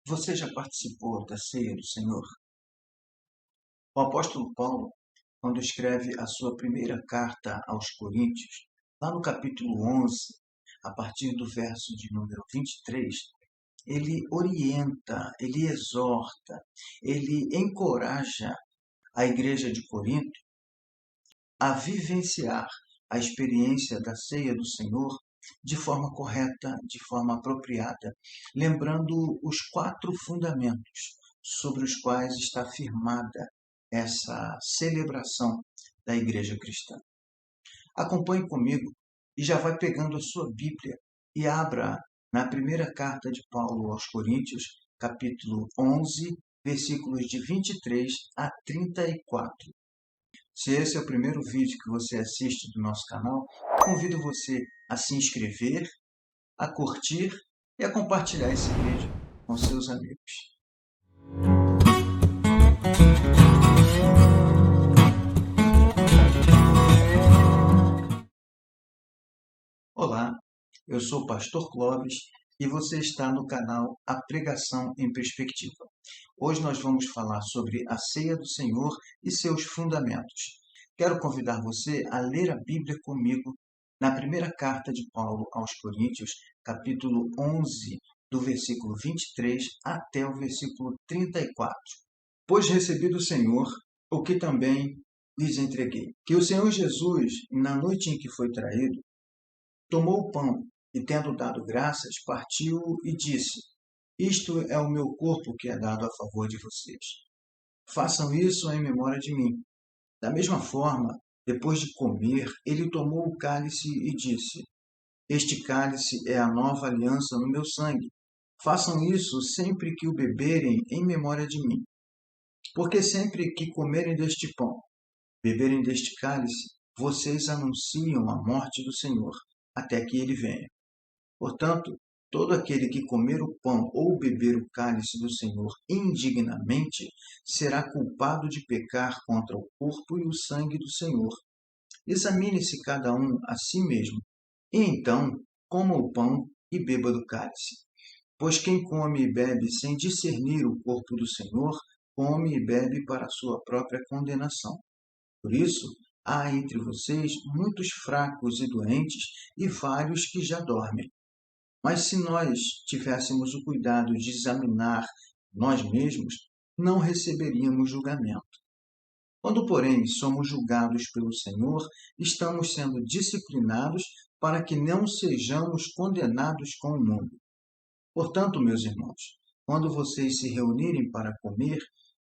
Você já participou da ceia do Senhor? O apóstolo Paulo, quando escreve a sua primeira carta aos Coríntios, lá no capítulo 11, a partir do verso de número 23, ele orienta, ele exorta, ele encoraja a igreja de Corinto a vivenciar a experiência da ceia do Senhor de forma correta, de forma apropriada, lembrando os 4 fundamentos sobre os quais está firmada essa celebração da igreja cristã. Acompanhe comigo e já vai pegando a sua Bíblia e abra na primeira carta de Paulo aos Coríntios, capítulo 11, versículos de 23 a 34. Se esse é o primeiro vídeo que você assiste do nosso canal, convido você a se inscrever, a curtir e a compartilhar esse vídeo com seus amigos. Olá, eu sou o Pastor Clóvis e você está no canal A Pregação em Perspectiva. Hoje nós vamos falar sobre a ceia do Senhor e seus fundamentos. Quero convidar você a ler a Bíblia comigo na primeira carta de Paulo aos Coríntios, capítulo 11, do versículo 23 até o versículo 34. Pois recebi do Senhor o que também lhes entreguei, que o Senhor Jesus, na noite em que foi traído, tomou o pão e, tendo dado graças, partiu-o e disse: Isto é o meu corpo que é dado a favor de vocês. Façam isso em memória de mim. Da mesma forma, depois de comer, ele tomou o cálice e disse: Este cálice é a nova aliança no meu sangue. Façam isso sempre que o beberem em memória de mim. Porque sempre que comerem deste pão, beberem deste cálice, vocês anunciam a morte do Senhor, até que ele venha. Portanto, todo aquele que comer o pão ou beber o cálice do Senhor indignamente será culpado de pecar contra o corpo e o sangue do Senhor. Examine-se cada um a si mesmo, e então coma o pão e beba do cálice. Pois quem come e bebe sem discernir o corpo do Senhor, come e bebe para a sua própria condenação. Por isso, há entre vocês muitos fracos e doentes e vários que já dormem. Mas se nós tivéssemos o cuidado de examinar nós mesmos, não receberíamos julgamento. Quando, porém, somos julgados pelo Senhor, estamos sendo disciplinados para que não sejamos condenados com o mundo. Portanto, meus irmãos, quando vocês se reunirem para comer,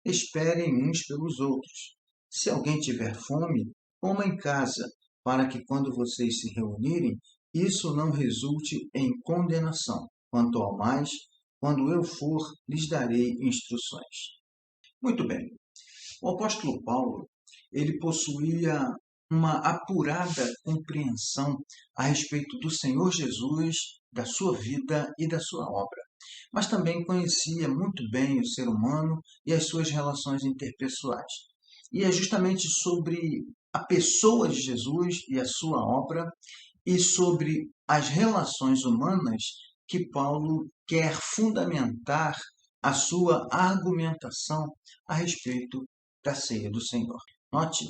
esperem uns pelos outros. Se alguém tiver fome, coma em casa, para que quando vocês se reunirem, isso não resulte em condenação. Quanto ao mais, quando eu for, lhes darei instruções. Muito bem. O apóstolo Paulo, ele possuía uma apurada compreensão a respeito do Senhor Jesus, da sua vida e da sua obra. Mas também conhecia muito bem o ser humano e as suas relações interpessoais. E é justamente sobre a pessoa de Jesus e a sua obra e sobre as relações humanas que Paulo quer fundamentar a sua argumentação a respeito da ceia do Senhor. Note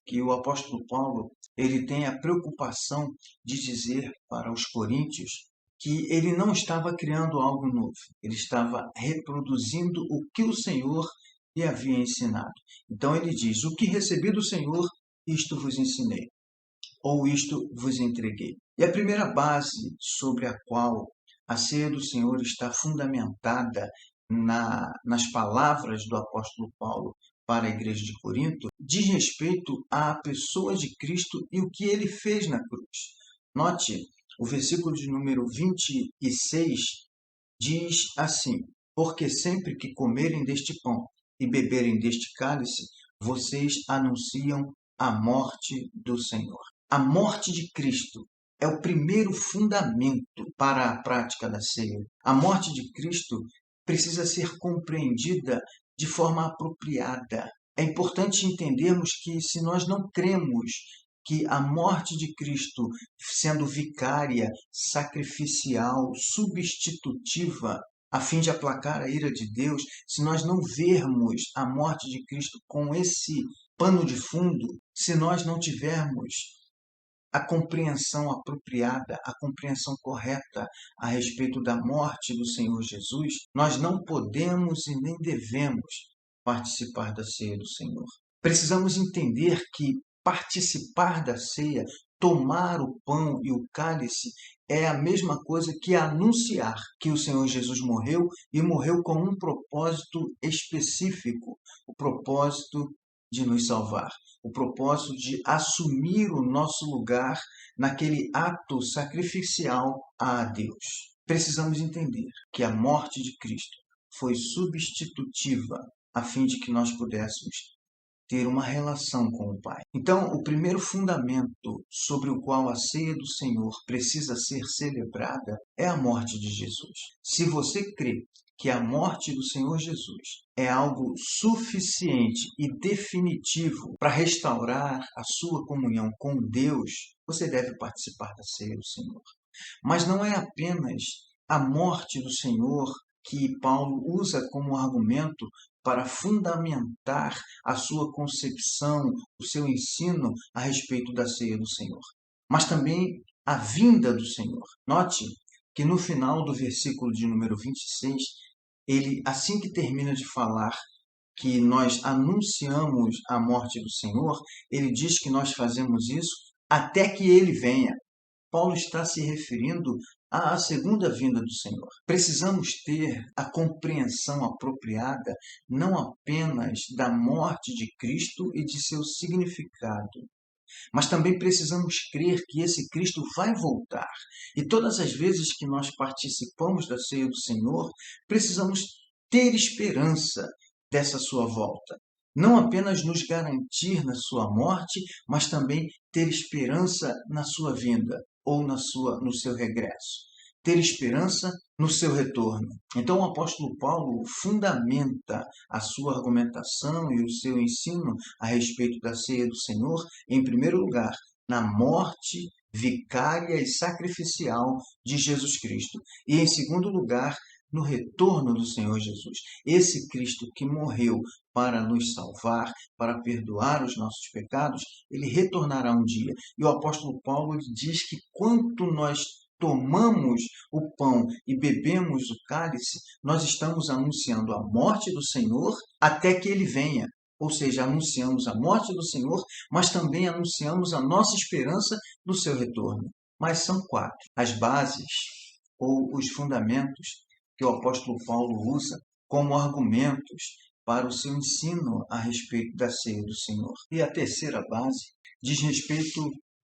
que o apóstolo Paulo ele tem a preocupação de dizer para os coríntios que ele não estava criando algo novo, ele estava reproduzindo o que o Senhor lhe havia ensinado. Então ele diz: o que recebi do Senhor, isto vos ensinei, ou isto vos entreguei. E a primeira base sobre a qual a ceia do Senhor está fundamentada nas palavras do apóstolo Paulo para a igreja de Corinto, diz respeito à pessoa de Cristo e o que ele fez na cruz. Note, o versículo de número 26 diz assim: Porque sempre que comerem deste pão e beberem deste cálice, vocês anunciam a morte do Senhor. A morte de Cristo é o primeiro fundamento para a prática da ceia. A morte de Cristo precisa ser compreendida de forma apropriada. É importante entendermos que se nós não cremos que a morte de Cristo, sendo vicária, sacrificial, substitutiva, a fim de aplacar a ira de Deus, se nós não vermos a morte de Cristo com esse pano de fundo, se nós não tivermos a compreensão apropriada, a compreensão correta a respeito da morte do Senhor Jesus, nós não podemos e nem devemos participar da ceia do Senhor. Precisamos entender que participar da ceia, tomar o pão e o cálice, é a mesma coisa que anunciar que o Senhor Jesus morreu e morreu com um propósito específico, o propósito de nos salvar, o propósito de assumir o nosso lugar naquele ato sacrificial a Deus. Precisamos entender que a morte de Cristo foi substitutiva a fim de que nós pudéssemos ter uma relação com o Pai. Então, o primeiro fundamento sobre o qual a ceia do Senhor precisa ser celebrada é a morte de Jesus. Se você crê que a morte do Senhor Jesus é algo suficiente e definitivo para restaurar a sua comunhão com Deus, você deve participar da ceia do Senhor. Mas não é apenas a morte do Senhor que Paulo usa como argumento para fundamentar a sua concepção, o seu ensino a respeito da ceia do Senhor, mas também a vinda do Senhor. Note que no final do versículo de número 26, ele, assim que termina de falar que nós anunciamos a morte do Senhor, ele diz que nós fazemos isso até que ele venha. Paulo está se referindo à segunda vinda do Senhor. Precisamos ter a compreensão apropriada não apenas da morte de Cristo e de seu significado, mas também precisamos crer que esse Cristo vai voltar. E todas as vezes que nós participamos da ceia do Senhor, precisamos ter esperança dessa sua volta. Não apenas nos garantir na sua morte, mas também ter esperança na sua vinda ou no seu regresso. Ter esperança no seu retorno. Então, o apóstolo Paulo fundamenta a sua argumentação e o seu ensino a respeito da ceia do Senhor, em primeiro lugar, na morte vicária e sacrificial de Jesus Cristo. E, em segundo lugar, no retorno do Senhor Jesus. Esse Cristo que morreu para nos salvar, para perdoar os nossos pecados, ele retornará um dia. E o apóstolo Paulo diz que quanto nós tomamos o pão e bebemos o cálice, nós estamos anunciando a morte do Senhor até que ele venha. Ou seja, anunciamos a morte do Senhor, mas também anunciamos a nossa esperança do seu retorno. Mas são 4 as bases ou os fundamentos que o apóstolo Paulo usa como argumentos para o seu ensino a respeito da ceia do Senhor. E a terceira base diz respeito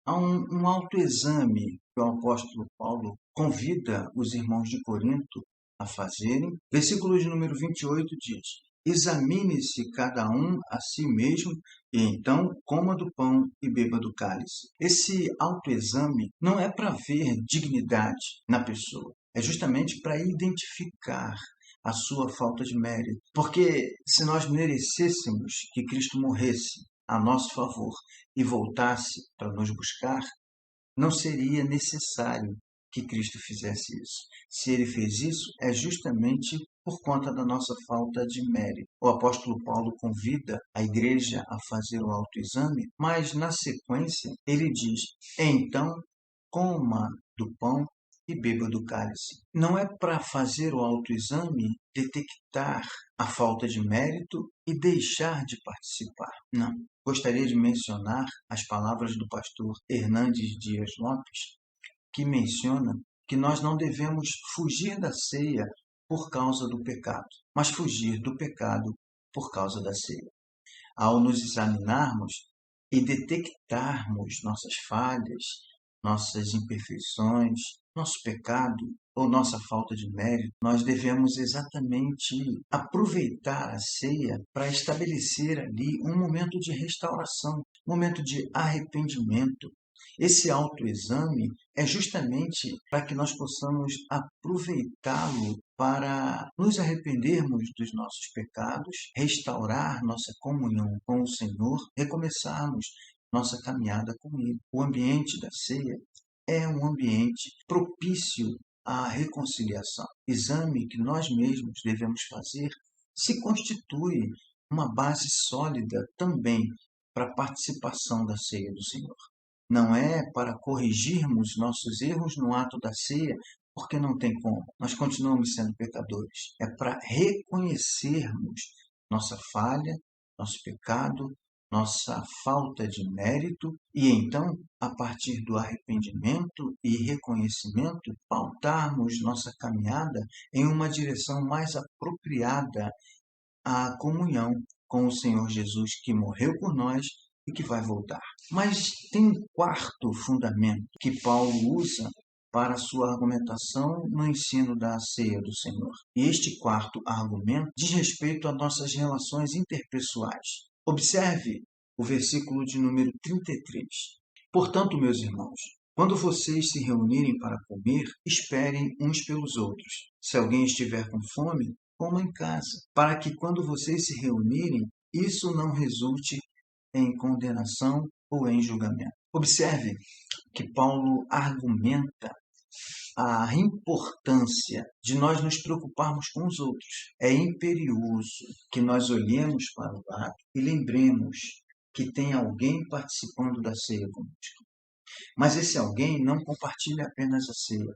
a um autoexame que o apóstolo Paulo convida os irmãos de Corinto a fazerem. Versículo de número 28 diz: examine-se cada um a si mesmo, e então coma do pão e beba do cálice. Esse autoexame não é para ver dignidade na pessoa, é justamente para identificar a sua falta de mérito. Porque se nós merecêssemos que Cristo morresse a nosso favor e voltasse para nos buscar, não seria necessário que Cristo fizesse isso. Se ele fez isso, é justamente por conta da nossa falta de mérito. O apóstolo Paulo convida a igreja a fazer o autoexame, mas na sequência ele diz: então coma do pão e beba do cálice. Não é para fazer o autoexame detectar a falta de mérito e deixar de participar. Não. Gostaria de mencionar as palavras do pastor Hernandes Dias Lopes, que menciona que nós não devemos fugir da ceia por causa do pecado, mas fugir do pecado por causa da ceia. Ao nos examinarmos e detectarmos nossas falhas, nossas imperfeições, nosso pecado ou nossa falta de mérito, nós devemos exatamente aproveitar a ceia para estabelecer ali um momento de restauração, um momento de arrependimento. Esse autoexame é justamente para que nós possamos aproveitá-lo para nos arrependermos dos nossos pecados, restaurar nossa comunhão com o Senhor, recomeçarmos nossa caminhada com Ele. O ambiente da ceia é um ambiente propício à reconciliação. Exame que nós mesmos devemos fazer se constitui uma base sólida também para a participação da ceia do Senhor. Não é para corrigirmos nossos erros no ato da ceia, porque não tem como. Nós continuamos sendo pecadores. É para reconhecermos nossa falha, nosso pecado, nossa falta de mérito e então, a partir do arrependimento e reconhecimento, pautarmos nossa caminhada em uma direção mais apropriada à comunhão com o Senhor Jesus, que morreu por nós e que vai voltar. Mas tem um quarto fundamento que Paulo usa para a sua argumentação no ensino da ceia do Senhor. E este quarto argumento diz respeito a nossas relações interpessoais. Observe o versículo de número 33. Portanto, meus irmãos, quando vocês se reunirem para comer, esperem uns pelos outros. Se alguém estiver com fome, coma em casa, para que quando vocês se reunirem, isso não resulte em condenação ou em julgamento. Observe que Paulo argumenta a importância de nós nos preocuparmos com os outros. É imperioso que nós olhemos para o lado e lembremos que tem alguém participando da ceia conosco. Mas esse alguém não compartilha apenas a ceia.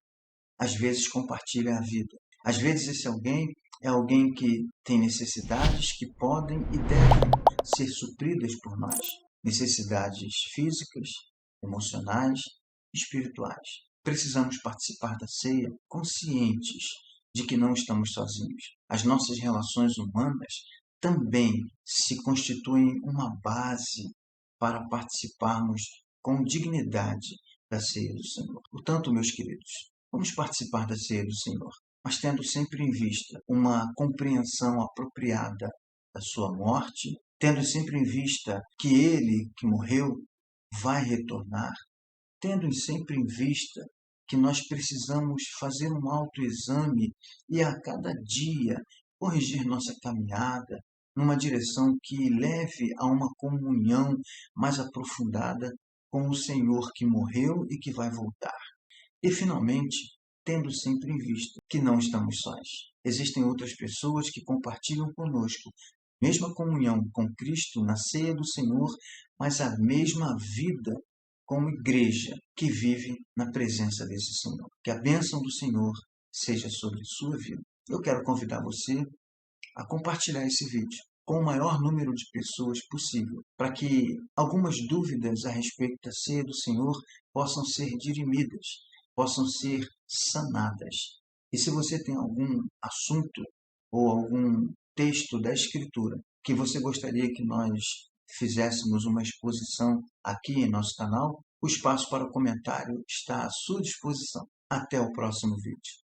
Às vezes compartilha a vida. Às vezes esse alguém é alguém que tem necessidades que podem e devem ser supridas por nós. Necessidades físicas, emocionais, espirituais. Precisamos participar da ceia conscientes de que não estamos sozinhos. As nossas relações humanas também se constituem uma base para participarmos com dignidade da ceia do Senhor. Portanto, meus queridos, vamos participar da ceia do Senhor, mas tendo sempre em vista uma compreensão apropriada da sua morte, tendo sempre em vista que ele que morreu vai retornar, tendo sempre em vista que nós precisamos fazer um autoexame e a cada dia corrigir nossa caminhada numa direção que leve a uma comunhão mais aprofundada com o Senhor que morreu e que vai voltar. E, finalmente, tendo sempre em vista que não estamos sós. Existem outras pessoas que compartilham conosco a mesma comunhão com Cristo na ceia do Senhor, mas a mesma vida como igreja que vive na presença desse Senhor. Que a bênção do Senhor seja sobre sua vida. Eu quero convidar você a compartilhar esse vídeo com o maior número de pessoas possível, para que algumas dúvidas a respeito da ceia do Senhor possam ser dirimidas, possam ser sanadas. E se você tem algum assunto ou algum texto da Escritura que você gostaria que nós fizéssemos uma exposição aqui em nosso canal, o espaço para comentário está à sua disposição. Até o próximo vídeo.